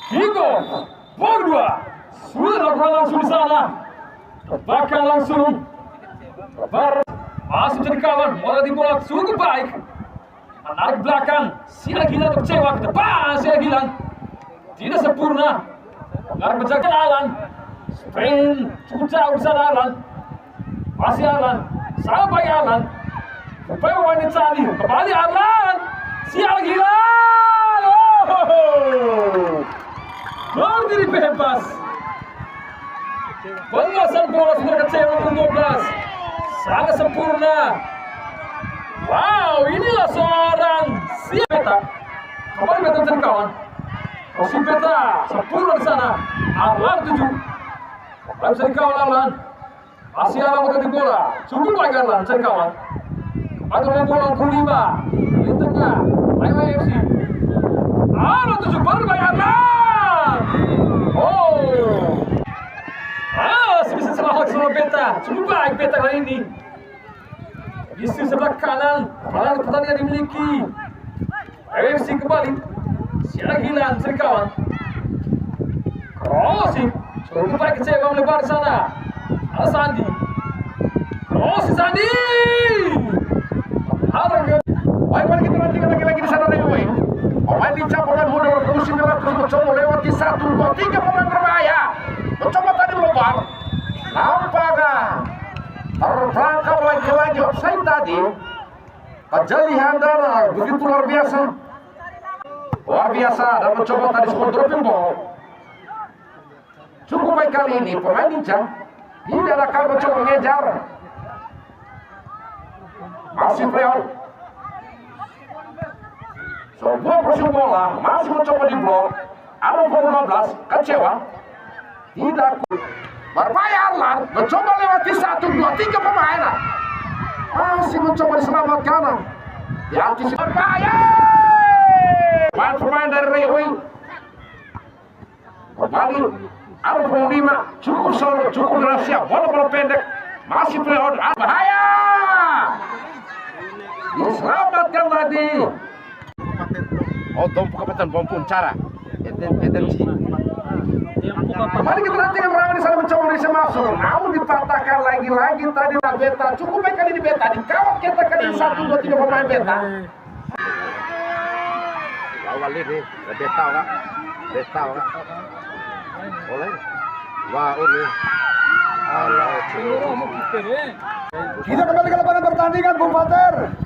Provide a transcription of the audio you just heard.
Kiko, bola kedua sudah dilakukan langsung di sana. Bahkan langsung masuk jadi kawan, bola dibola sungguh baik. Menarik belakang, Siaga Gilang terkecewa ke depan. Siaga Gilang tidak sempurna. Menarik menjaga Alan. Sprint cukup jauh di sana Alan. Masih Alan, sampai Alan. Upaya wanita tadi, kembali Alan. Siaga Gilang. Berdiri bebas. Penguasaan bola sudah kecewa untuk 12. Sangat sempurna. Wow, inilah seorang si Beta. Kembali Beta menjadi kawan. Si Beta sempurna di sana. Alan 7. Kembali menjadi kawan Alan. Masih Alan menjadi bola. Cukup baik Alan menjadi kawan. Kembali dengan bola 5. Di tengah. Lain FC. Alan 7 baru baik Alan. Oh. Bisa selamat sama Beta. Cukup baik Beta kali ini. Di sebelah kanan, malah pertandingan dimiliki AFC kembali. Siaga Gilang menjadi kawan. Crossing, cukup baik kecewa melebar di sana. Ada Sandi. Crossing Sandi. Baik, kita nantikan lagi di sana Rewe. Pemain dicampurkan muda berfungsi terus mencoba lewati 1, 2, 3 pemain berbahaya. Mencoba tadi melebar. Nampaknya terperangkap lagi-lagi offside tadi. Kejelihan Dana begitu luar biasa. Luar biasa dan mencoba tadi spot dropping ball. Cukup baik kali ini pemain Ninja. Tidak ada kali mencoba mengejar. Masih Freon. Sebuah proses bola masih mencoba di blok. Ada 15 kecewa. Tidak berbahaya Arlan. Mencoba lewati 1, 2, 3 pemain. Masih mencoba diselamatkan. Diantisipasi berbahaya. Pemain dari Rewe. Kembali. Ada 25. Cukup solo, cukup rahasia. Bola-bola pendek. Masih Freon. Bahaya. Diselamatkan tadi. Oh, dompu kapitan bom pun cara. Mari kita nantikan Rawan di sana mencoba bisa masuk. Namun dipatahkan lagi-lagi tadi Beta. Cukup baik kali di Beta. Dikawal kita kali 1, 2, 3 pemain Beta. Awal ini Beta Pak. Beta Pak. Oleh. Wah, ini. Kita kembali ke lapangan pertandingan Bung Pater.